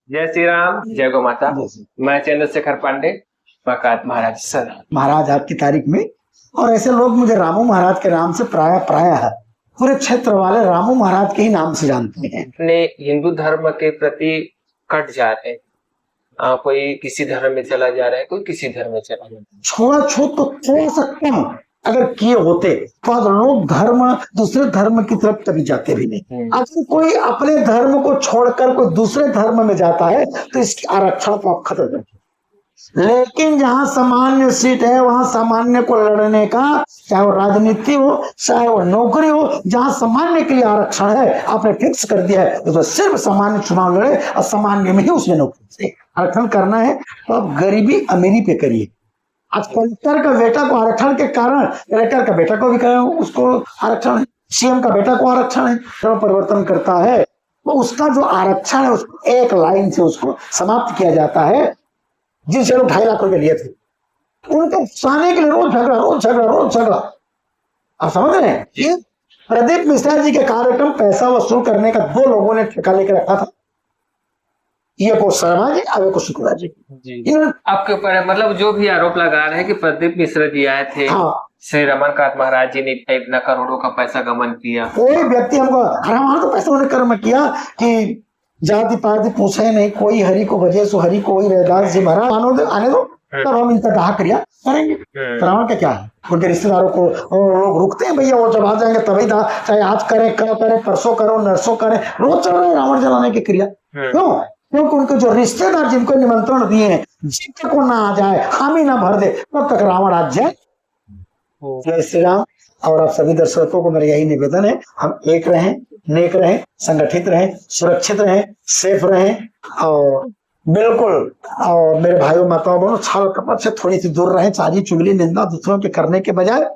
जय श्री राम, जय गौ माता। मैं चंद्रशेखर पांडे, मकात महाराज सर। महाराज आज की तारीख में, और ऐसे लोग मुझे रामू महाराज के नाम से प्राय है पूरे क्षेत्र वाले रामू महाराज के ही नाम से जानते हैं। अपने हिंदू धर्म के प्रति कट जा रहे हैं। कोई किसी धर्म में चला जा रहा है, कोई किसी धर्म में चला जा रहा है। छुआछूत तो थोड़ा सा कम अगर किए होते तो लोग दूसरे धर्म की तरफ कभी जाते भी नहीं। अगर कोई अपने धर्म को छोड़कर कोई दूसरे धर्म में जाता है तो इसकी आरक्षण को आप खत्म कर, लेकिन जहां सामान्य सीट है वहां सामान्य को लड़ने का, चाहे वो राजनीति हो चाहे वो नौकरी हो, जहां सामान्य के लिए आरक्षण है आपने फिक्स कर दिया है तो सिर्फ सामान्य चुनाव लड़े और सामान्य में ही उसमें नौकरी से आरक्षण करना है। तो आप गरीबी अमीरी पे करिए। आज कलेक्टर का बेटा को आरक्षण के कारण कलेक्टर का बेटा को भी उसको आरक्षण है, सीएम का बेटा को आरक्षण है। जो परिवर्तन करता है वो उसका जो आरक्षण है उसको एक लाइन से उसको समाप्त किया जाता है। जिनसे लोग 2.5 लाख रुपए लिए थे उनको फंसाने के लिए रोज झगड़ा। आप समझ रहे हैं? ये प्रदीप मिश्रा जी के कार्यक्रम पैसा वसूल करने का 2 लोगों ने ठेका लेकर रखा था, ये को शर्मा जी और को शुक्ला जी। आपके ऊपर मतलब जो भी आरोप लगा रहे हैं कि प्रदीप मिश्रा जी आए थे, हाँ, श्री रमनकांत महाराज जी ने इतना करोड़ों का पैसा गमन किया। कोई व्यक्ति हमको हमारा तो पैसा उन्होंने कर्म किया कि जाति पाति पूछे नहीं, कोई हरि को भजे सो हरि कोई रैदास जी महाराज मानो दे आने दो, तब हम इनका दाह क्रिया करेंगे। रावण का क्या है, उनके रिश्तेदारों को लोग रुकते हैं भैया, वो जब आ जाएंगे तभी दाह, चाहे आज करें कल करें परसों करो नरसों करें, रोज चल रहे हैं रावण जलाने की क्रिया। क्यों? क्योंकि उनके जो रिश्तेदार जिनको निमंत्रण दिए हैं जब तक वो ना आ जाए हामी ना भर दे तब तक रावण आ जाए। जय श्री राम। और आप सभी दर्शकों को मेरा यही निवेदन है, हम एक रहें, नेक रहें, संगठित रहें, सुरक्षित रहें, सेफ रहें और बिल्कुल, और मेरे भाइयों माताओं बहनों छल कपट से थोड़ी सी दूर रहें। चारी चुगली निंदा दूसरों के करने के बजाय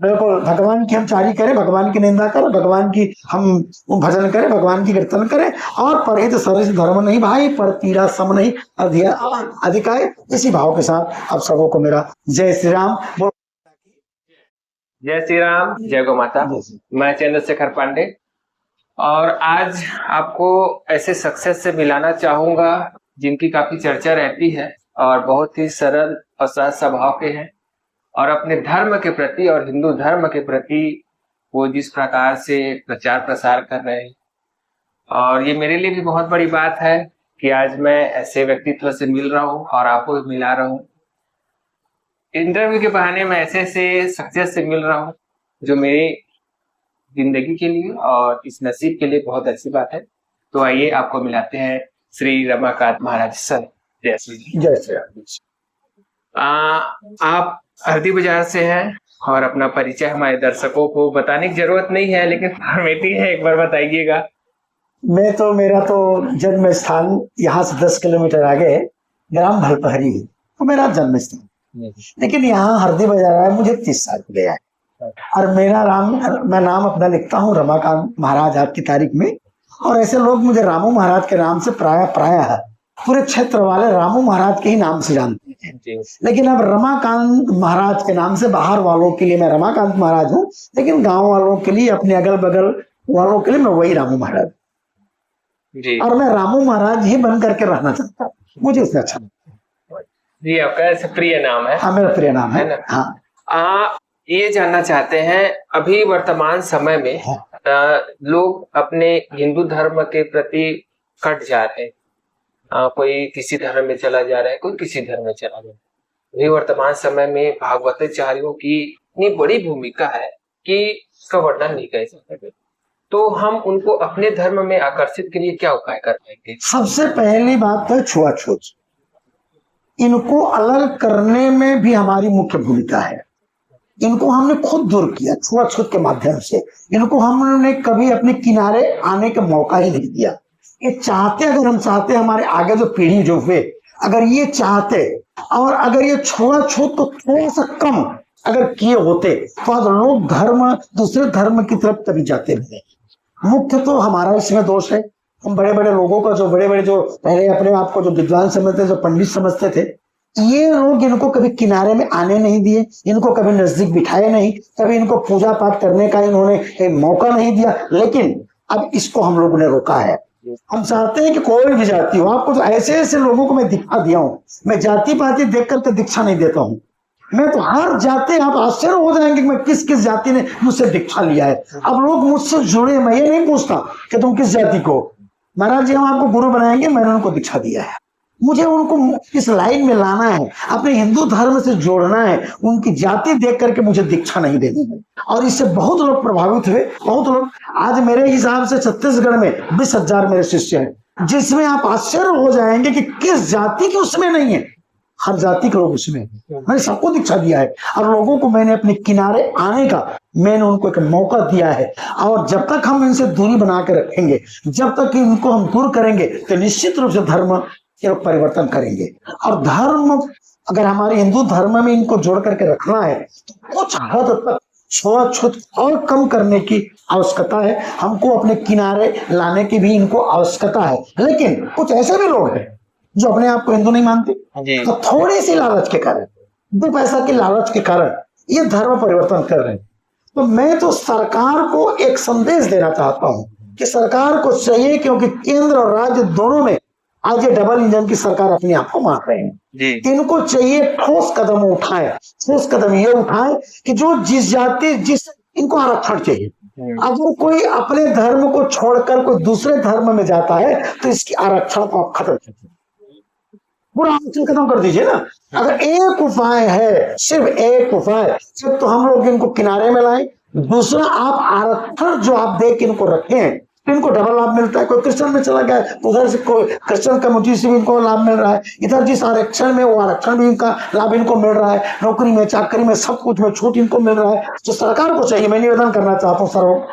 बिल्कुल भगवान की हम चारी करें, भगवान की निंदा करें, भगवान की हम भजन करें, भगवान की कीर्तन करें। और परहित सर्व धर्म नहीं भाई, पर पीड़ा सम नहीं अधिकाय। इसी भाव के साथ आप सबों को मेरा जय श्री राम। जय श्री राम, जय गौ माता। मैं चंद्रशेखर पांडे और आज आपको ऐसे सक्सेस से मिलाना चाहूंगा जिनकी काफी चर्चा रहती है और बहुत ही सरल और सहज स्वभाव के हैं और अपने धर्म के प्रति और हिंदू धर्म के प्रति वो जिस प्रकार से प्रचार प्रसार कर रहे हैं। और ये मेरे लिए भी बहुत बड़ी बात है कि आज मैं ऐसे व्यक्तित्व से मिल रहा हूँ और आपको भी मिला रहा हूँ। इंटरव्यू के बहाने मैं ऐसे सक्सेस से मिल रहा हूँ जो मेरी जिंदगी के लिए और इस नसीब के लिए बहुत अच्छी बात है। तो आइए आपको मिलाते हैं श्री रमाकांत महाराज सर। जय श्री आप हरदी बाजार से हैं और अपना परिचय हमारे दर्शकों को बताने की जरूरत नहीं है, लेकिन फॉर्मेलिटी है, एक बार बताइएगा। मेरा तो जन्म स्थान यहाँ से 10 किलोमीटर आगे ग्राम भलपहरी है तो मेरा जन्म स्थान, लेकिन यहाँ हरदी बाजार आया मुझे 30 साल हो गया है। और मैं नाम अपना लिखता हूँ रमाकांत महाराज आज की तारीख में, और ऐसे लोग मुझे रामू महाराज के नाम से प्राय है पूरे क्षेत्र वाले रामू महाराज के ही नाम से जानते हैं। लेकिन अब रमाकांत महाराज के नाम से बाहर वालों के लिए मैं रमाकांत महाराज हूँ, लेकिन गांव वालों के लिए, अपने अगल बगल वालों के लिए मैं वही रामू महाराज जी। और मैं रामू महाराज ही बन करके रहना चाहता हूँ, मुझे उससे अच्छा जी। आपका प्रिय नाम है? हाँ, मेरा प्रिय नाम है। हाँ, ये जानना चाहते हैं अभी वर्तमान समय में लोग अपने हिंदू धर्म के प्रति कट जा रहे हैं। कोई किसी धर्म में चला जा रहा है, कोई किसी धर्म में चला जा रहा है। अभी वर्तमान समय में भागवताचार्यों की इतनी बड़ी भूमिका है कि इसका वर्णन नहीं कर सकते। तो हम उनको अपने धर्म में आकर्षित के लिए क्या उपाय कर पाएंगे? सबसे पहली बात है छुआछूत। इनको अलग करने में भी हमारी मुख्य भूमिका है। इनको हमने खुद दूर किया छुआछूत के माध्यम से। इनको हमने कभी अपने किनारे आने का मौका ही नहीं दिया। ये चाहते, अगर हम चाहते, हमारे आगे जो पीढ़ी जो हुए अगर ये चाहते और अगर ये छुआछूत तो थोड़ा सा कम अगर किए होते तो आज लोग दूसरे धर्म की तरफ कभी जाते नहीं। मुख्य तो हमारा इसमें दोष है। हम बड़े बड़े लोगों का जो पहले अपने आप को जो विद्वान समझते, जो पंडित समझते थे, ये लोग इनको कभी किनारे में आने नहीं दिए, इनको कभी नजदीक बिठाए नहीं, कभी इनको पूजा पाठ करने का इन्होंने एक मौका नहीं दिया। लेकिन अब इसको हम लोगों ने रोका है। हम चाहते हैं कि कोई भी जाति हो, आपको तो ऐसे ऐसे लोगों को मैं दिखा दिया हूँ। मैं जाति पाति देख करके दीक्षा नहीं देता हूँ। मैं तो हर जाति, आप आश्चर्य हो जाएंगे कि मैं किस किस जाति ने मुझसे दीक्षा लिया है। अब लोग मुझसे जुड़े, मैं ये नहीं पूछता कि तुम किस जाति को, महाराज जी हम आपको गुरु बनाएंगे, मैंने उनको दीक्षा दिया है। मुझे उनको इस लाइन में लाना है, अपने हिंदू धर्म से जोड़ना है, उनकी जाति देख करके मुझे दीक्षा नहीं देनी है। और इससे बहुत लोग प्रभावित हुए, बहुत लोग। आज मेरे हिसाब से छत्तीसगढ़ में 20,000 मेरे शिष्य हैं, जिसमें आप आश्चर्य हो जाएंगे कि किस जाति के उसमें नहीं है, हर जाति के लोग उसमें। मैंने सबको दीक्षा दिया है और लोगों को मैंने अपने किनारे आने का मैंने उनको एक मौका दिया है। और जब तक हम इनसे दूरी बना के रखेंगे, जब तक इनको हम दूर करेंगे, तो निश्चित रूप से धर्म ये लोग परिवर्तन करेंगे। और धर्म, अगर हमारे हिंदू धर्म में इनको जोड़ करके रखना है तो कुछ हद तक छुआछूत और कम करने की आवश्यकता है। हमको अपने किनारे लाने की भी इनको आवश्यकता है। लेकिन कुछ ऐसे भी लोग हैं जो अपने आप को हिंदू नहीं मानते, तो थोड़ी सी लालच के कारण, 2 पैसा की लालच के कारण ये धर्म परिवर्तन कर रहे हैं। तो मैं तो सरकार को एक संदेश देना चाहता हूं कि सरकार को चाहिए, क्योंकि केंद्र और राज्य दोनों में आज ये डबल इंजन की सरकार अपने आप को मान रहे हैं, इनको चाहिए ठोस कदम उठाए। ठोस कदम ये उठाए कि जो जिस जाति, जिस इनको आरक्षण चाहिए। अगर कोई अपने धर्म को छोड़कर कोई दूसरे धर्म में जाता है तो इसकी आरक्षण को आप खत्म कीजिए, पूरा आरक्षण खत्म कर दीजिए ना। अगर एक उपाय है, सिर्फ एक उपाय, सिर्फ तो हम लोग इनको किनारे में लाएं। दूसरा, आप आरक्षण जो आप दे के इनको रखे हैं, इनको डबल लाभ मिलता है। कोई क्रिश्चियन में चला गया तो उधर से कोई क्रिश्चियन कम्युनिटी से भी इनको लाभ मिल रहा है, इधर जिस आरक्षण में वो आरक्षण भी इनका लाभ इनको मिल रहा है, नौकरी में, चाकरी में, सब कुछ में छूट इनको मिल रहा है। तो सरकार को चाहिए, मैं निवेदन करना चाहता हूँ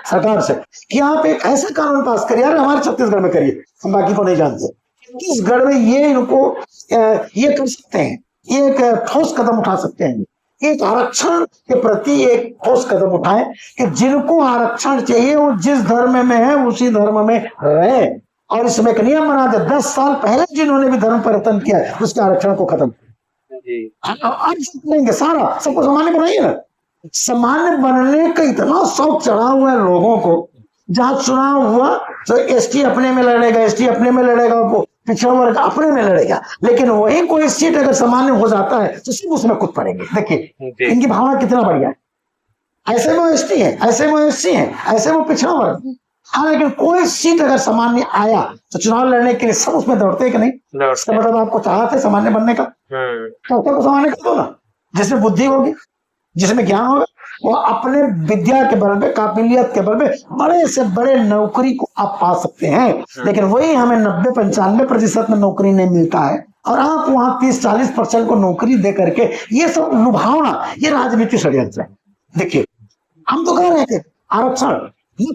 सरकार से कि आप एक ऐसा कानून पास करिए, यार हमारे छत्तीसगढ़ में करिए, हम बाकी को नहीं जानते, छत्तीसगढ़ में ये इनको ये कर सकते हैं, ये एक ठोस कदम उठा सकते हैं। एक आरक्षण के प्रति एक ठोस कदम उठाएं कि जिनको आरक्षण चाहिए वो जिस धर्म में है उसी धर्म में रहे। और इसमें एक नियम बना दे, 10 साल पहले जिन्होंने भी धर्म परिवर्तन किया है उसके आरक्षण को खत्म करेंगे। सारा सबको सामान्य बनाइए ना। सामान्य बनने का इतना शौक चढ़ा हुआ है लोगों को, जहां चुनाव हुआ तो एसटी अपने में लड़ेगा, एसटी अपने में लड़ेगा, वो पिछड़ा वर्ग अपने में लड़ेगा, लेकिन वही कोई सीट अगर सामान्य हो जाता है तो सिर्फ उसमें खुद पड़ेंगे। देखिए इनकी भावना कितना बढ़िया है। ऐसे में एसटी है, ऐसे में एससी है, ऐसे में पिछड़ा वर्ग। हाँ, लेकिन कोई सीट अगर सामान्य आया तो चुनाव लड़ने के लिए सब उसमें दौड़ते हैं कि नहीं? इसका मतलब आपको चाहते है सामान्य बनने का, तो को सामान्य कर दो ना। जिसमें बुद्धि होगी, जिसमें ज्ञान होगा, वो अपने विद्या के बल पे, काबिलियत के बल पे बड़े से बड़े नौकरी को आप पा सकते हैं। लेकिन वही हमें 90-95% में नौकरी नहीं मिलता है और आप वहां 30-40% को नौकरी दे करके ये सब लुभावना, ये राजनीति षड्यंत्र है। देखिए हम तो कह रहे थे आरक्षण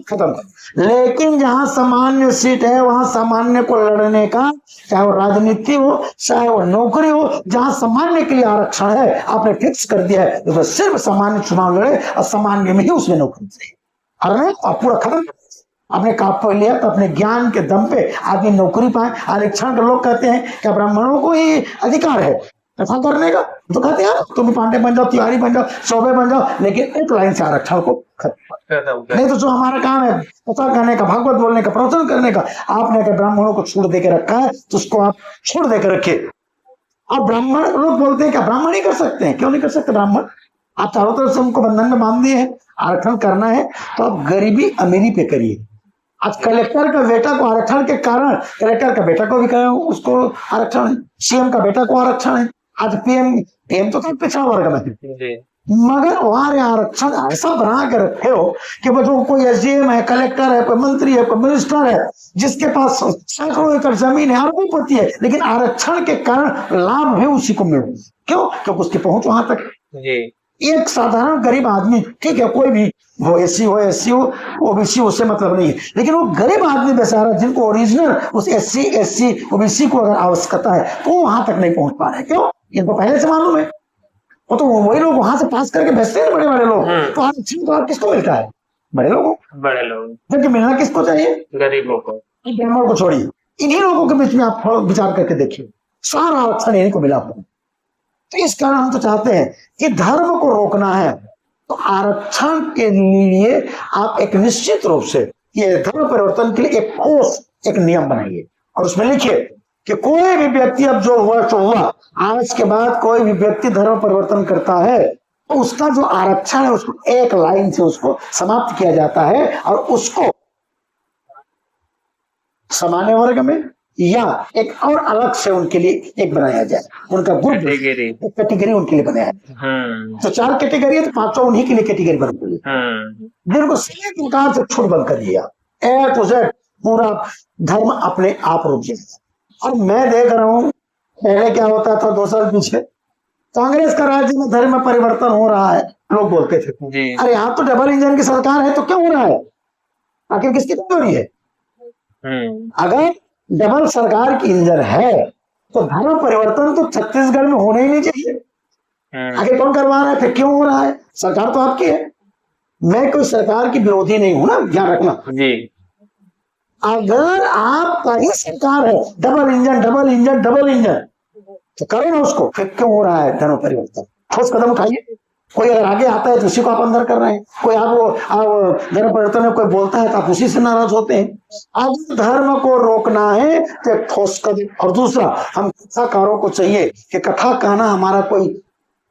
खत्म कर, लेकिन जहां सामान्य सीट है वहां सामान्य को लड़ने का, चाहे वो राजनीति हो चाहे वो नौकरी हो, जहां सामान्य के लिए आरक्षण है आपने फिक्स कर दिया है तो सिर्फ सामान्य चुनाव लड़े और सामान्य में ही उसमें नौकरी चाहिए। और आप पूरा खत्म अपने काबिलियत, अपने ज्ञान के दम पे आदमी नौकरी पाए। आरक्षण के लोग कहते हैं कि ब्राह्मणों को ही अधिकार है ऐसा करने का, तो कहते हैं तुम पांडे बन जाओ, तिवारी बन जाओ, चौबे बन जाओ, लेकिन एक लाइन से आरक्षण को खत्म। नहीं तो जो हमारा काम है पता कहने का, भागवत बोलने का, प्रवचन करने का, आपने अगर ब्राह्मणों को छूट दे के रखा है तो उसको आप छोड़ दे के रखिए। अब ब्राह्मण लोग बोलते हैं क्या ब्राह्मण ही कर सकते हैं? क्यों नहीं कर सकते ब्राह्मण? आप चारों तरफ से उनको बंधन में बांध दिए हैं। आरक्षण करना है तो आप गरीबी अमीरी पे करिए। आज कलेक्टर का बेटा को आरक्षण के कारण, कलेक्टर का बेटा को भी कहे उसको आरक्षण है, सीएम का बेटा को आरक्षण है। आज पीएम तो पिछड़ा वर्ग में है, मगर वहां आरक्षण ऐसा बना के रखे हो कि वो कोई एसडीएम है, कलेक्टर है, कोई मंत्री है, कोई मिनिस्टर है, जिसके पास सैकड़ों एकड़ जमीन है, अरबोपति है, लेकिन आरक्षण के कारण लाभ है उसी को मिल रहा है। क्यों? क्योंकि उसकी पहुंच वहां तक। एक साधारण गरीब आदमी, ठीक है, कोई भी वो एससी हो ओबीसी, उससे मतलब नहीं है, लेकिन वो गरीब आदमी बेचारा जिनको ओरिजिनल उस एससी ओबीसी को अगर आवश्यकता है तो वो वहां तक नहीं पहुंच पा रहे। क्यों? इनको पहले से मालूम है, वो तो वही लोग वहां से पास करके भेजते हैं बड़े बड़े लोग। तो आरक्षण तो आप किसको मिलता है? बड़े लोगों, जबकि मिलना किसको चाहिए? गरीबों को। ब्राह्मण को छोड़िए, इन्हीं लोगों के बीच में आप विचार करके देखिए, सारा आरक्षण इन्हीं को मिला हुआ। तो इस कारण हम तो चाहते हैं कि धर्म को रोकना है तो आरक्षण के लिए आप एक निश्चित रूप से ये धर्म परिवर्तन के लिए एक ठोस एक नियम बनाइए और उसमें लिखिए कि कोई भी व्यक्ति, अब जो हुआ तो हुआ, आज के बाद कोई भी व्यक्ति धर्म परिवर्तन करता है तो उसका जो आरक्षण है उसको एक लाइन से उसको समाप्त किया जाता है और उसको सामान्य वर्ग में या एक और अलग से उनके लिए एक बनाया जाए, उनका ग्रुप कैटेगरी उनके लिए बनाया जाए। तो 4 कैटेगरी है तो 5 उन्हीं के लिए कैटेगरी बन गई, जिनको सही प्रकार से छूट बंद कर दिया, ए टू जेड पूरा धर्म अपने आप रुक जाएगा। और मैं देख रहा हूँ पहले क्या होता था 2 साल पीछे, कांग्रेस का राज्य में धर्म में परिवर्तन हो रहा है, लोग बोलते थे अरे यहाँ तो डबल इंजन की सरकार है तो क्यों हो रहा है, आखिर किसकी कमजोरी है? अगर डबल सरकार की इंजन है तो धर्म परिवर्तन तो छत्तीसगढ़ में होना ही नहीं चाहिए। आखिर कौन करवा रहा है, फिर क्यों हो रहा है? सरकार तो आपकी है, मैं कोई सरकार की विरोधी नहीं हूं ना, ध्यान रखना जी। अगर आपका ही सरकार है double engine double engine double engine तो करो ना उसको, फिर क्यों हो रहा है धर्म परिवर्तन? ठोस कदम उठाइए। कोई अगर आगे आता है तो उसी को आप अंदर कर रहे हैं, कोई आप धर्म परिवर्तन में कोई बोलता है तो आप उसी से नाराज होते हैं। अब धर्म को रोकना है तो एक ठोस कदम। और दूसरा, हम कथाकारों को चाहिए कि कथा कहना हमारा कोई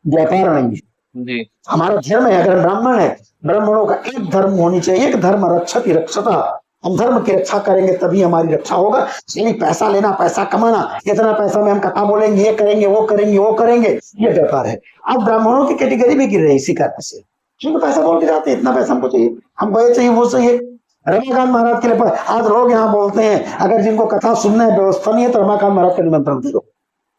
व्यापार नहीं है जी। हमारा धर्म है, अगर ब्राह्मण है, ब्राह्मणों का एक धर्म होनी चाहिए, एक धर्म रक्षति रक्षता। हम धर्म की रक्षा करेंगे तभी हमारी रक्षा होगा। यही पैसा लेना, पैसा कमाना, इतना पैसा में हम कथा बोलेंगे, ये करेंगे वो करेंगे वो करेंगे, ये व्यापार है। अब ब्राह्मणों की कैटेगरी भी गिर रही इसी कारण से, क्योंकि पैसा बोल के जाते हैं इतना पैसा हमको चाहिए, हमको ये चाहिए वो चाहिए। रमाकांत महाराज के लिए आज लोग यहाँ बोलते हैं अगर जिनको कथा सुनना है व्यवस्था नहीं है तो रमाकांत महाराज का निमंत्रण दे दो,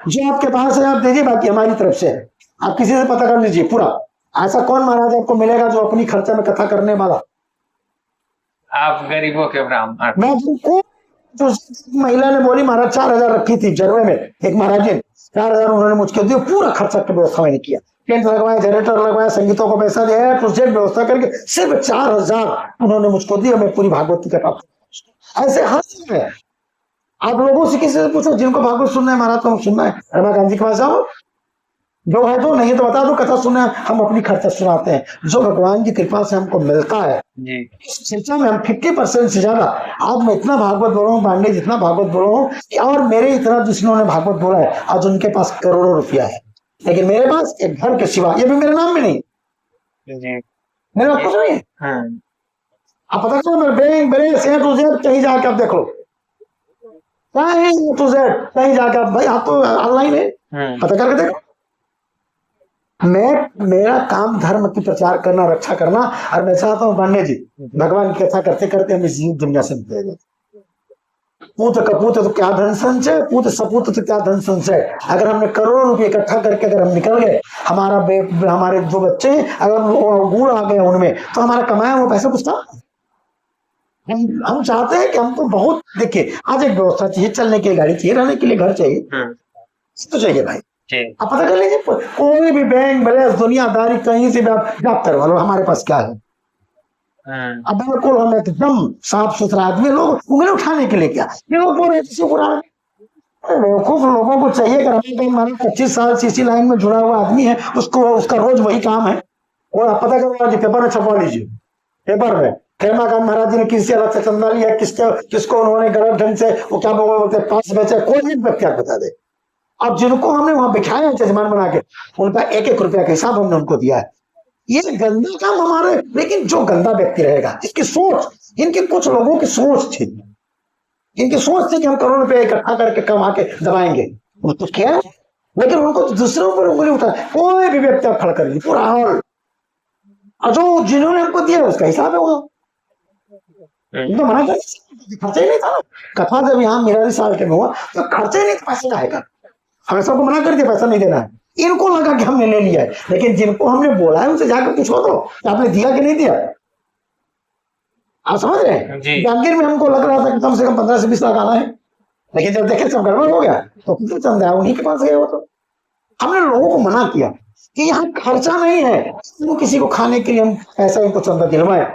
जो आपके पास है आप दीजिए, बाकी हमारी तरफ से है, आप किसी से पता कर लीजिए पूरा। ऐसा कौन महाराज आपको मिलेगा जो अपनी खर्चा में कथा करने वाला? आप गरीबों के ब्राह्मण। मैं जो महिला ने बोली महाराज 4000 रखी थी जरवे में, एक महाराज जी 4000 उन्होंने मुझको दिया, पूरा खर्चा की व्यवस्था मैंने किया, टेंट लगवाया, जनरेटर लगवाया, संगीतों को पैसा दिया, व्यवस्था करके सिर्फ 4000 उन्होंने मुझको दिया, मैं पूरी भागवत की कथा। ऐसे हर चीज है। आप लोगों से किसी से पूछो जिनको भागवत सुनना है, महाराज को सुनना है, रमाकांत जी के पास जाओ, जो है तो, नहीं तो बता दो कथा सुनना है, हम अपनी खर्चा सुनाते हैं जो भगवान की कृपा से हमको मिलता है जी। इस चर्चा में हम 50% से ज्यादा, आज मैं इतना भागवत बोल रहा हूँ, पांडे जितना भागवत बोल रहा हूँ, और मेरे इतना जिन्होंने भागवत बोला है आज उनके पास करोड़ों रुपया है, लेकिन मेरे पास एक घर के सिवा, ये भी मेरे नाम में नहीं जी, मेरे पास कुछ नहीं है। आप पता करो, मेरे bank balance A to Z कहीं जाके आप देख लो, A to Z कहीं जाके आप, भाई आप तो ऑनलाइन है, पता करके देखो। मेरा काम धर्म की प्रचार करना, रक्षा करना, और मैं चाहता हूँ पांडे जी भगवान की कथा करते करते हम इस दुनिया से निकल जाए। पूत कपूत तो क्या धन संचय, पूत सपूत तो क्या धन संचय। अगर हमने करोड़ों रुपए इकट्ठा करके अगर हम निकल गए, हमारे जो बच्चे अगर गुड़ आ गए उनमें, तो हमारा कमाया वो पैसा कुछ था। हम चाहते हैं कि हमको बहुत, देखिए आज एक व्यवस्था चाहिए, चलने के लिए गाड़ी चाहिए, रहने के लिए घर चाहिए, तो चाहिए भाई। आप पता कर लीजिए, कोई भी बैंक बैलेंस दुनियादारी कहीं से भी आप करवा लो, हमारे पास क्या है। अब बिल्कुल हम एकदम साफ सुथरा आदमी, लोग उंगली उठाने के लिए क्या, ये लोग बोल रहे बेवकूफ लोगों को चाहिए कि हमारा 25 साल सीसी लाइन में जुड़ा हुआ आदमी है, उसको उसका रोज वही काम है। और आप पता करो, पेपर में छपवा लीजिए, पेपर में रमाकांत महाराज जी ने किसी अलग से चंदा लिया, किसको उन्होंने गलत ढंग से वो क्या बोलते पास बेचा, कोई भी व्यक्ति आप बता दे। अब जिनको हमने वहां बिठाया जजमान बना के, उनका 1-1 रुपया का हिसाब हमने उनको दिया है। ये गंदा काम हमारे, लेकिन जो गंदा व्यक्ति रहेगा, इसकी सोच, इनकी कुछ लोगों की सोच थी, इनकी सोच थी कि हम करोड़ रुपया इकट्ठा करके कमा के दबाएंगे, वो तो क्या है, लेकिन उनको दूसरों पर उंगली उठा, कोई भी व्यक्ति आप खड़ा कर लीजिए पूरा हॉल, और जो जिन्होंने हमको दिया उसका हिसाब है वो तो मना कर, खर्चा ही नहीं था। कथा जब यहाँ मेरा साल के में हुआ तो खर्चा ही नहीं था, पैसे का है, हमें सबको मना कर दिया पैसा नहीं देना है। इनको लगा कि हमने ले लिया है, लेकिन जिनको हमने बोला है उनसे जाकर पूछो तो आपने दिया कि नहीं दिया। आप समझ रहे हैं, जागीर में हमको लग रहा था कि कम से कम 15 से 20 लाख आना है, लेकिन जब देखे सब गड़बड़ हो गया तो कितना चंदा है उन्हीं के पास गए। वो तो हमने लोगों को मना किया कि यहाँ खर्चा नहीं है, किसी को खाने के लिए हम ऐसा इनको चंदा दिलवाए।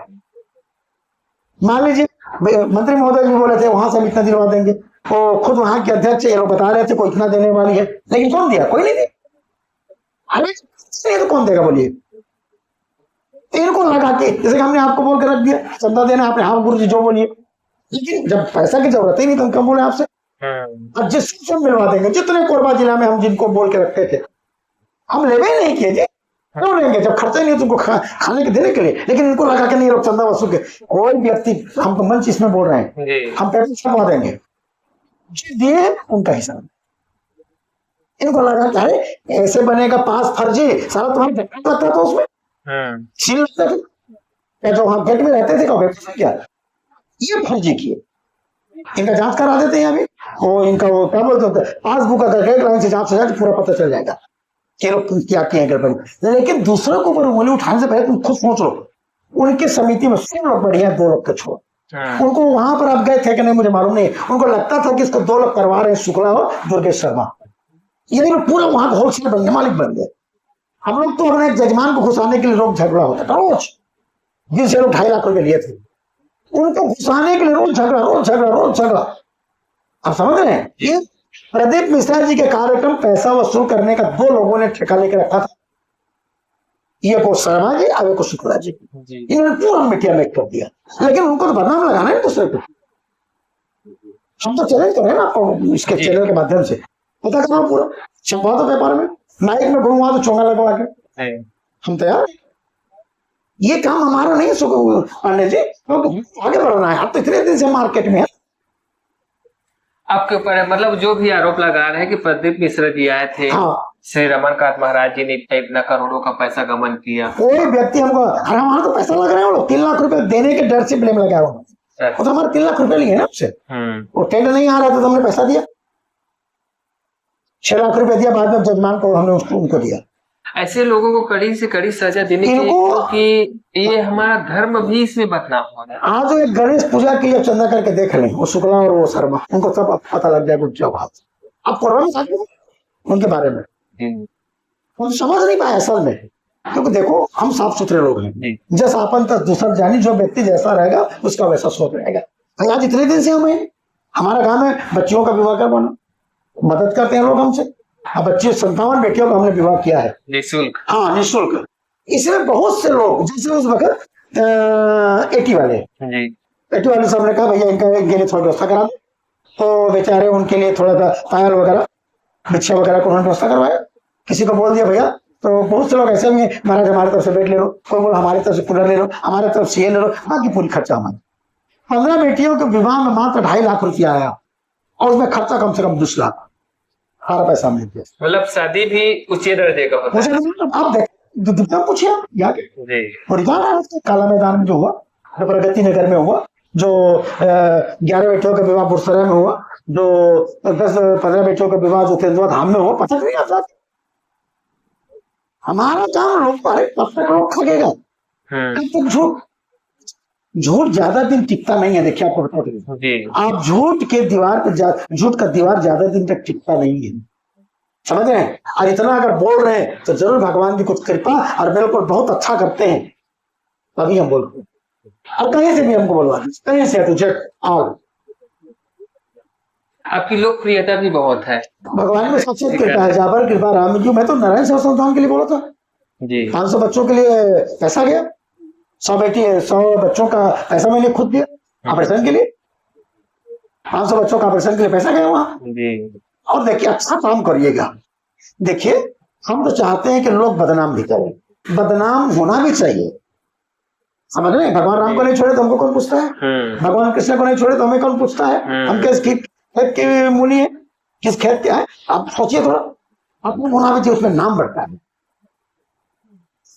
मान लीजिए मंत्री महोदय भी बोले थे वहां से हम इतना दिलवा देंगे, तो खुद वहां के अध्यक्ष ये लोग बता रहे थे कोई इतना देने वाली है, लेकिन कौन दिया, कोई नहीं दिया। अरे तो कौन देगा बोलिए। इनको लगा के जैसे हमने आपको बोल के रख दिया चंदा देना, आपने हाँ गुरु जी जो बोलिए, लेकिन जब पैसा की जरूरत ही नहीं तो हम कब बोले आपसे। अब जिसको सब मिलवा देंगे, जितने कोरबा जिला में हम जिनको बोल के रखते थे, हम लेवे ही नहीं किए जी, क्यों लेंगे जब खर्चा ही नहीं तुमको खाने के देने के लिए। लेकिन इनको लगा के नहीं लोग चंदा वसूल के, कोई व्यक्ति हम तो मंच इसमें बोल रहे हैं, हम पैसे छपवा देंगे, दिए उनका हिसाब। इनको लगा क्या है ऐसे बनेगा पास फर्जी, सारा तुम्हारा लगता था उसमें, सील लगता था क्या, जो हम गेट में रहते थे क्या, ये फर्जी किए। इनका जांच करा देते हैं अभी, और इनका वो क्या बोलते हैं पासबुक अगर एक लाइन से जांच से जाए पूरा पता चल जाएगा कि लोग क्या किए गड़बड़ी। लेकिन दूसरों को ऊपर उंगली उठाने से पहले तुम खुद सोच लो, उनकी समिति में 100 लोग बढ़िया, 2 लोग के छोड़, उनको वहां पर आप गए थे कि नहीं मुझे मालूम नहीं, उनको लगता था कि इसको 2 लोग करवा रहे हैं, शुक्ला और दुर्गेश शर्मा, ये नहीं पूरा वहां होलसेल बन गए, मालिक बन गए। हम लोग तो अपने जजमान को घुसाने के लिए रोज झगड़ा होता था, रोज जिनसे लोग 2.5 लाख रुपए लिए थे, उनको घुसाने के लिए रोज झगड़ा। आप समझ रहे हैं, ये प्रदीप मिश्रा जी के कार्यक्रम पैसा वसूल करने का 2 लोगों ने ठेका लेकर रखा था, ये को शर्मा जी और को शुक्ला जी, इन्होंने पूरा मीडिया में कर दिया। लेकिन उनको तो बदनाम लगाना है दूसरे को, हम तो चैलेंज कर रहे हैं ना आपको इसके चैनल के माध्यम से, पता करो पूरा छपवा दो पेपर में, माइक में घुमा दो चोंगा लगवा के, हम तैयार। ये काम हमारा नहीं है पांडे जी, आगे बढ़ना है। आप तो इतने दिन से मार्केट में है, आपके ऊपर है, मतलब जो भी आरोप लगा रहे हैं कि प्रदीप मिश्रा जी आए थे, हाँ। श्री रमनकांत महाराज जी ने इतना करोड़ों का पैसा गमन किया, कोई व्यक्ति हमको, अरे हमारा तो पैसा लग रहा है, 3 लाख रुपए देने के डर से ब्लेम लगाया वो तो हमारे 3 लाख रुपए लिए ना उससे, वो टेंडर नहीं आ रहा था तो हमने पैसा दिया, 6 लाख रुपए दिया, बाद में जजमान को हमने उनको दिया। ऐसे लोगों को कड़ी से कड़ी सजा देने की, क्योंकि ये हमारा धर्म भी इसमें बदनाम हो रहा है। आज एक गणेश पूजा की जब चंदा करके देख लें, वो शुक्ला और वो शर्मा, उनको सब पता लग जाएगा जब अब कोरोना उनके बारे में हम समझ नहीं पाए असल में, क्योंकि देखो हम साफ सुथरे लोग हैं, जैसा अपन तक दूसरा जानी, जो व्यक्ति जैसा रहेगा उसका वैसा सोच रहेगा। आज इतने दिन से हमें हमारा काम है बच्चियों का विवाह करवाना, मदद करते हैं लोग हमसे, अब 57 बेटियों का हमने विवाह किया है निःशुल्क, हाँ निःशुल्क। इसमें बहुत से लोग जैसे उस वक्त 80 वाले साहब ने कहा भैया इनका थोड़ा व्यवस्था करा दो, तो बेचारे उनके लिए थोड़ा सा पायल वगैरह भिक्षा वगैरह को उन्होंने व्यवस्था करवाया। किसी को बोल दिया भैया, तो बहुत से लोग ऐसे भी हैं महाराज हमारी तरफ से बेट ले लो, कोई बोला हमारी तरफ से पूरा ले लो, हमारी तरफ से ये ले लो, बाकी पूरी खर्चा हमारा। 15 बेटियों के विवाह में मात्र 2.5 लाख रुपया आया, और उसमें खर्चा कम से कम 20 लाख, सारा पैसा हमने दिया। मतलब शादी भी उच्च दर्जे का होता है। आप देख पूछिए काला मैदान में जो हुआ, जो प्रगति नगर में हुआ, जो 11 बेटियों का विवाह बुरसरा में हुआ, जो 10-15 बेटियों का विवाह जो तेंदुआ धाम में हुआ, पता नहीं आता। हमारा काम लोग खगेगा, झूठ ज्यादा दिन टिकता नहीं है। देखिए आपको बता, आप झूठ के दीवार पे झूठ का दीवार ज्यादा दिन तक टिकता नहीं है, समझ रहे हैं। और इतना अगर बोल रहे हैं तो जरूर भगवान की कुछ कृपा और मेरे को बहुत अच्छा करते हैं तभी हम बोलते हैं, और कहीं से भी हमको बोलवा दीजिए, कहीं से तुझे आओ। आपकी लोकप्रियता भी बहुत है, भगवान में सबसे कृपा है, जाबर कृपा राम जी। मैं तो नारायण सेवा संस्थान के लिए बोला था जी, 500 बच्चों के लिए पैसा गया, 100 बच्चों का पैसा मैंने खुद दिया ऑपरेशन के लिए, 500 बच्चों का ऑपरेशन के लिए पैसा गया वहां। और देखिए अच्छा काम करिएगा। देखिए हम तो चाहते हैं कि लोग बदनाम भी करें, बदनाम होना भी चाहिए, समझ रहे हैं। भगवान राम को नहीं छोड़े तो हमको कौन पूछता है, भगवान कृष्ण को नहीं छोड़े तो हमें कौन पूछता है, हम किस खेत के मूली है, किस खेत के है। आप सोचिए थोड़ा, आपको होना भी चाहिए, उसमें नाम बढ़ता है,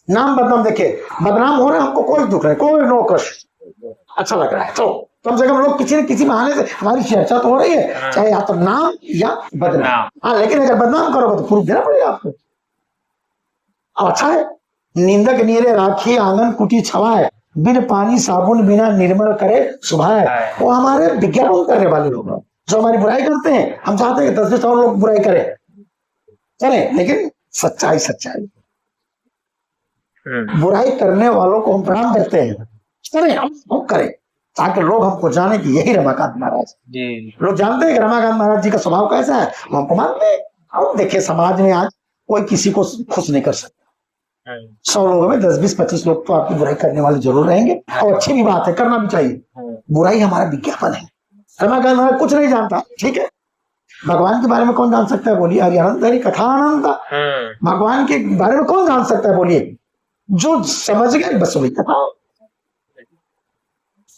नाम बदनाम। देखिए बदनाम हो रहे हैं, हमको कोई दुख नहीं, कोई नो कष्ट, अच्छा लग रहा है। तो कम से कम लोग किसी न किसी बहाने से हमारी चर्चा तो हो रही है, चाहे या तो नाम या बदनाम। हाँ लेकिन अगर बदनाम करोगे तो प्रूफ देना पड़ेगा आपको। अब अच्छा है, निंदक नीरे राखी आंगन कुटी छवाए, बिन पानी साबुन बिना निर्मल करे सुभाए। वो हमारे विज्ञापन करने वाले लोग जो हमारी बुराई करते हैं, हम चाहते हैं 10 और लोग बुराई करें, लेकिन सच्चाई सच्चाई। बुराई करने वालों को हम प्रणाम करते हैं, करें हम करें, ताकि लोग हमको जाने कि यही रमाकांत महाराज जी। लोग जानते हैं कि रमाकांत महाराज जी का स्वभाव कैसा है, हम हमको मानते हैं। अब देखिए समाज में आज कोई किसी को खुश नहीं कर सकता, 100 लोगों में 10-20-25 लोग तो आपकी बुराई करने वाले जरूर रहेंगे, और अच्छी भी बात है, करना भी चाहिए। बुराई हमारा विज्ञापन है। रमाकांत महाराज कुछ नहीं जानता, ठीक है, भगवान के बारे में कौन जान सकता है बोलिए, हरि अनंत हरि कथा अनंत, भगवान के बारे में कौन जान सकता है बोलिए, जो समझ गए बस वही कथा।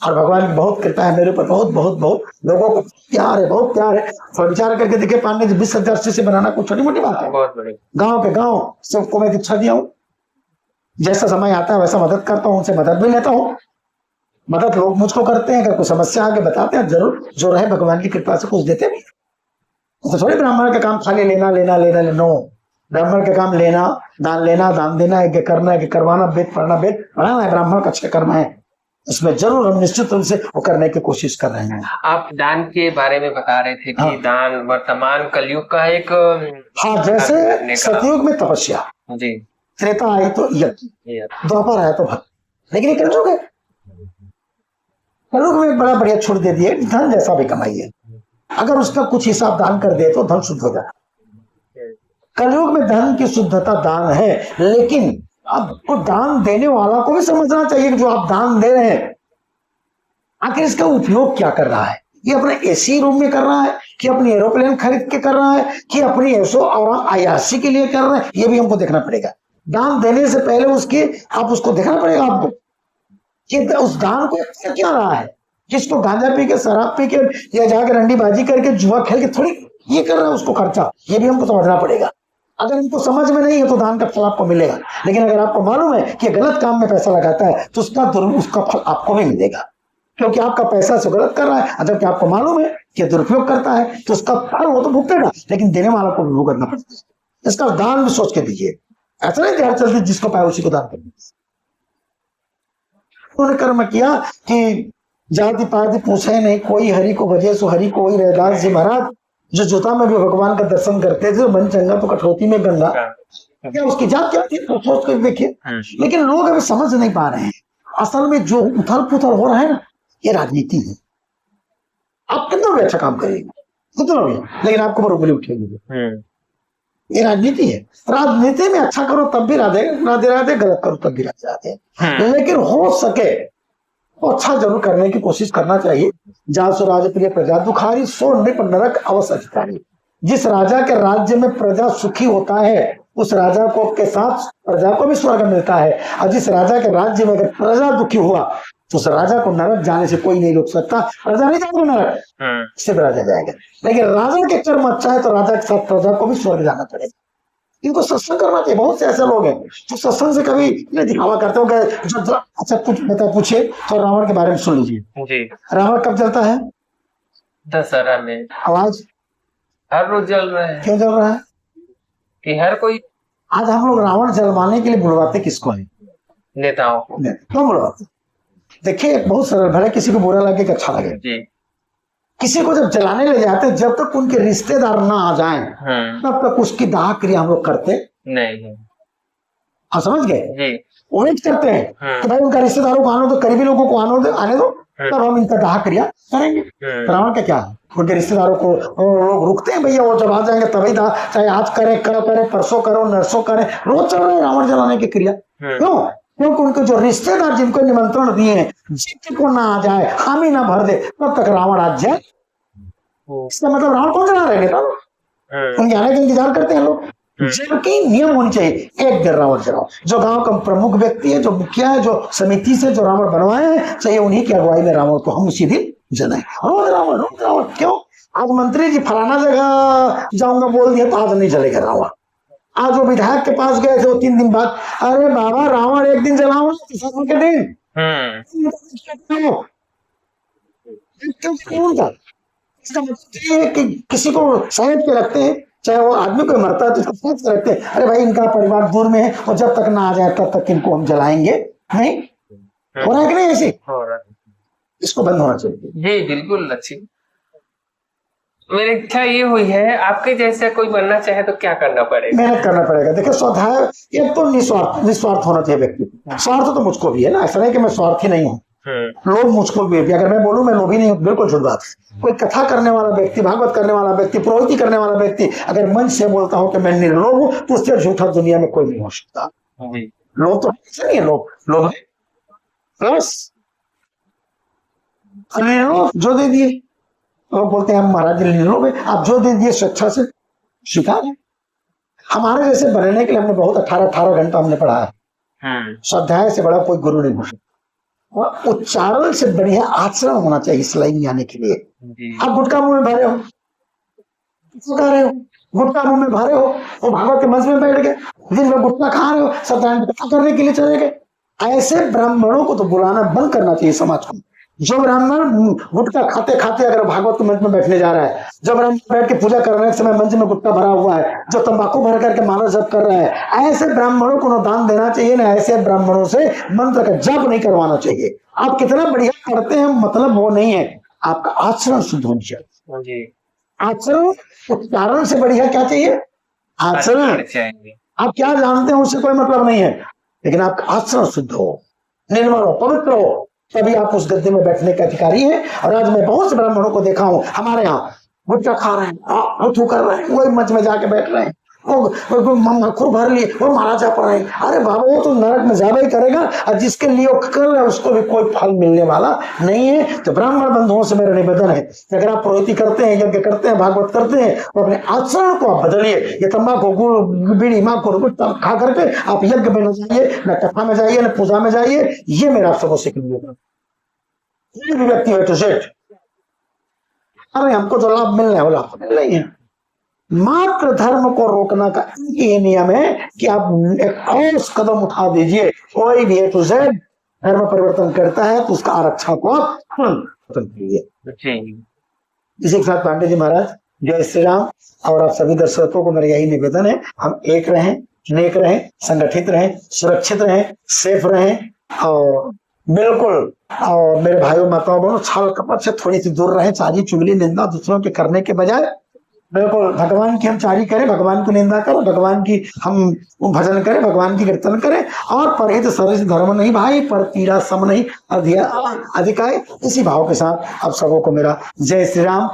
और भगवान की बहुत कृपा है मेरे ऊपर, बहुत बहुत बहुत लोगों को प्यार है, बहुत प्यार है। और विचार करके देखिए, पांडे जी 20,000 शिष्य बनाना कोई छोटी मोटी बात है, बहुत बड़ी। गांव के गांव सबको मैं दीक्षा दिया हूँ, जैसा समय आता है वैसा मदद करता हूँ, उनसे मदद भी लेता हूँ। मदद लोग मुझको करते हैं, अगर कोई समस्या आगे बताते हैं, जरूर जो रहे भगवान की कृपा से कुछ देते भी। तो थोड़ी ब्राह्मण का काम खाली लेना लेना लेना नो, ब्राह्मण का काम लेना, दान देना, यज्ञ करना, यज्ञ करवाना, वेद पढ़ना, वेद पढ़ाना है, ब्राह्मण का अच्छे कर्म है, इसमें जरूर हम निश्चित रूप से वो करने की कोशिश कर रहे हैं। आप दान के बारे में बता रहे थे कि हाँ। दान वर्तमान कलयुग का एक हाँ, जैसे सतयुग में तपस्या जी, त्रेता आई तो यज्ञ, द्वापर आया तो भक्ति, लेकिन ये कलयुग है। कलयुग में बड़ा बढ़िया छूट दे दिए, धन जैसा भी कमाइए, अगर उसका कुछ हिसाब दान कर दे तो धन शुद्ध हो जाता है। कलयुग में धन की शुद्धता दान है, लेकिन अब तो दान देने वाला को भी समझना चाहिए कि जो आप दान दे रहे हैं आखिर इसका उपयोग क्या कर रहा है। ये अपने एसी रूम में कर रहा है कि अपनी एरोप्लेन खरीद के कर रहा है कि अपनी ऐशो और आयासी के लिए कर रहा है, ये भी हमको देखना पड़ेगा। दान देने से पहले आप उसको देखना पड़ेगा आपको कि उस दान को क्या रहा है। जिसको गांजा पी के, शराब पी के या जाकर रंडीबाजी करके, जुआ खेल के थोड़ी ये कर रहा है उसको खर्चा, ये भी हमको समझना पड़ेगा। अगर इनको समझ में नहीं है तो दान का फल आपको मिलेगा, लेकिन अगर आपको मालूम है कि गलत काम में पैसा लगाता है तो उसका फल आपको भी मिलेगा, क्योंकि आपका पैसा से गलत कर रहा है। जबकि आपको मालूम है कि दुरुपयोग करता है तो उसका फल वो तो भुगतेगा, लेकिन देने वाला को भुगतना पड़ता है। इसका दान भी सोच के दीजिए, ऐसा नहीं ध्यान चलती जिसको पाए उसी को दान कर दीजिए। उन्होंने कर्म किया कि जाति पाति पूछे नहीं कोई, हरि को भजे सो हरि को ही। रैदास जी महाराज जो जोता में भी भगवान का दर्शन करते थे, मन चंगा तो कठौती में गंगा, क्या उसकी जात क्या थी तो सोच कर देखिए। लेकिन लोग अभी समझ नहीं पा रहे हैं, असल में जो उथल पुथल हो रहा है ना, ये राजनीति है। आप कितना भी अच्छा काम करेंगे, कितना भी, लेकिन आपको बरोबरी उठेगी, ये राजनीति है। राजनीति में अच्छा करो तब भी राधे राधे राधे, गलत करो तब भी राधे राधे, लेकिन हो सके तो अच्छा जरूर करने की कोशिश करना चाहिए। जासु राज प्रिय प्रजा दुखारी, सो नृप नरक अवश्य अधिकारी। जिस राजा के राज्य में प्रजा सुखी होता है उस राजा को के साथ प्रजा को भी स्वर्ग मिलता है, और जिस राजा के राज्य में अगर प्रजा दुखी हुआ तो उस राजा को नरक जाने से कोई नहीं रोक सकता। प्रजा नहीं जाएगा नरक, सिर्फ राजा जाएगा। लेकिन राजा के कर्म अच्छा है तो राजा के साथ प्रजा को भी स्वर्ग जाना पड़ेगा। इनको सत्संग करना चाहिए। बहुत से ऐसे लोग हैं जो सत्संग से कभी नहीं दिखावा करते हो। जो अच्छा कुछ बता पूछे तो रावण के बारे में सुन लीजिए जी। रावण कब जलता है? दशहरा में। आवाज हर रोज जल रहा है। क्यों जल रहा है? कि हर कोई, आज हम लोग रावण जलवाने के लिए बुलवाते किसको है? नेताओं को। क्यों बुलवाते? देखिए बहुत सरल, भले किसी को बुरा लगे कि अच्छा लगे जी। किसी को जब जलाने ले जाते जब तक उनके रिश्तेदार ना आ जाएं तब तक उसकी दाह क्रिया हम लोग करते नहीं। आप समझ गए? वेट करते हैं कि भाई उनका रिश्तेदारों को आने दो, करीबी लोगों को आने दो, तब हम इनका दाह क्रिया करेंगे। रावण का क्या है? उनके रिश्तेदारों को लोग रुकते हैं, भैया वो जब आ जाएंगे तभी दाह, चाहे आज करें, कल करें, परसों करो, नरसों करें, रोज चल रहे हैं रावण जलाने की क्रिया। क्यों? क्योंकि उनके जो रिश्तेदार जिनको निमंत्रण दिए हैं जिनको ना आ जाए, हामी ना भर दे, तब तक रावण आ जाए। इसका मतलब रावण कौन जला रहे हैं? उनके आने का इंतजार करते हैं लोग। जबकि नियम होनी चाहिए, एक दिन रावण जलाओ। जो गांव का प्रमुख व्यक्ति है, जो मुखिया है, जो समिति से जो रावण बनवाए हैं, चाहिए उन्हीं की अगुवाई में रावण को हम उसी दिन जलाएं। रोज रावण, रोज रावण। क्यों? आज मंत्री जी फलाना जगह जाऊंगा बोल दिया तो आज नहीं जलेगा रावण। आज वो विधायक के पास गए थे, 3 दिन बाद, अरे बाबा रावण एक दिन जलाओ के दिन। इसका मतलब है कि किसी को साइड पे रखते हैं, चाहे वो आदमी कोई मरता है तो साइड पे रखते हैं, अरे भाई इनका परिवार दूर में है और जब तक ना आ जाए तब तक इनको हम जलाएंगे नहीं। हो रहा है कि नहीं ऐसे? इसको बंद होना चाहिए जी। बिल्कुल अच्छी मेरी इच्छा ये हुई है, आपके जैसे कोई बनना चाहे तो क्या करना पड़ेगा? मेहनत करना पड़ेगा। देखिए स्वाध्याय, एक तो निस्वार्थ होना चाहिए व्यक्ति। स्वार्थ तो मुझको भी है ना, ऐसा नहीं कि मैं स्वार्थी नहीं हूँ, लोभ मुझको भी है। अगर मैं बोलूं मैं लोभी नहीं हूँ, बिल्कुल झूठ बात। कोई कथा करने वाला व्यक्ति, भागवत करने वाला व्यक्ति, पुरोहिती करने वाला व्यक्ति अगर मन से बोलता हो कि मैं निर्लोभ हूँ तो उससे झूठा दुनिया में कोई नहीं हो सकता। लोभ तो नहीं है, लोभ है प्लस अरे लो जो दे दिए, और बोलते हैं हम महाराज जी ले लो भाई, आप जो दे दिए स्वेच्छा से स्वीकार है। हमारे जैसे बनने के लिए हमने बहुत 18 घंटा हमने पढ़ा है। स्वाध्याय से बड़ा कोई गुरु नहीं घुसे, और उच्चारण से बढ़िया आचरण होना चाहिए इस लाइन में आने के लिए। आप गुटखा मुंह में भरे हो, खा रहे हो, गुटखा मुंह में भरे हो, वो भागवत के मंच में बैठ गए, दिन में गुटखा खा रहे हो, सत्यानारायण कथा करने के लिए चले गए। ऐसे ब्राह्मणों को तो बुलाना बंद करना चाहिए समाज को। जो ब्राह्मण गुटखा खाते खाते अगर भागवत के मंच में बैठने जा रहा है, जो ब्राह्मण बैठ के पूजा करने के समय मंच में गुटखा भरा हुआ है, जो तंबाकू भर करके माला जप कर रहा है, ऐसे ब्राह्मणों को न दान देना चाहिए, ना ऐसे ब्राह्मणों से मंत्र का जप नहीं करवाना चाहिए। आप कितना बढ़िया करते हैं मतलब वो नहीं है, आपका आचरण शुद्ध होना चाहिए। आचरण उच्चारण से बढ़िया क्या चाहिए? आचरण। आप क्या जानते हैं उससे कोई मतलब नहीं है, लेकिन आपका आचरण शुद्ध हो, निर्मल हो, पवित्र हो, तभी आप उस गद्दे में बैठने के अधिकारी हैं। और आज मैं बहुत से ब्राह्मणों को देखा हूं हमारे यहाँ गुटखा खा रहे हैं, थू कर रहे हैं, वही मंच में जाके बैठ रहे हैं, वो खूब भर लिए, वो महाराज जा पड़ रहे हैं। अरे बाबा वो तो नरक में ज्यादा ही करेगा, और जिसके लिए वो कर रहा है उसको भी कोई फल मिलने वाला नहीं है। तो ब्राह्मण बंधुओं से मेरा निवेदन है, अगर आप पुरोहिती करते हैं, यज्ञ करते हैं, भागवत करते हैं, तो अपने आचरण को आप बदलिए। ये तंबाकू बीड़ी माखो खा करके आप यज्ञ में न जाइए, न कथा में जाइए, न पूजा में जाइए। ये मेरा आप सबको सीखना कोई भी व्यक्ति है तो सेठ, अरे हमको जो लाभ मिलना है वो लाभ मिल रही है। मात्र धर्म को रोकना का ये नियम है कि आप एक और कदम उठा दीजिए। कोई भी ए टू जेड धर्म परिवर्तन करता है तो उसका आरक्षण को आप खत्म कीजिए। इसी के साथ पांडे जी महाराज जय श्री राम। और आप सभी दर्शकों को मेरा यही निवेदन है, हम एक रहें, नेक रहें, संगठित रहें, सुरक्षित रहें, सेफ रहें, और बिल्कुल और मेरे भाइयों माताओं बहनों छल कपट से थोड़ी सी दूर रहें। चारी चुगली निंदा दूसरों के करने के बजाय बिल्कुल भगवान की हम चारी करें, भगवान की निंदा करें, भगवान की हम भजन करें, भगवान की कीर्तन करें। और परहित सरस धर्म नहीं भाई, पर पीड़ा सम नहीं अधिकाय। इसी भाव के साथ आप सबों को मेरा जय श्री राम।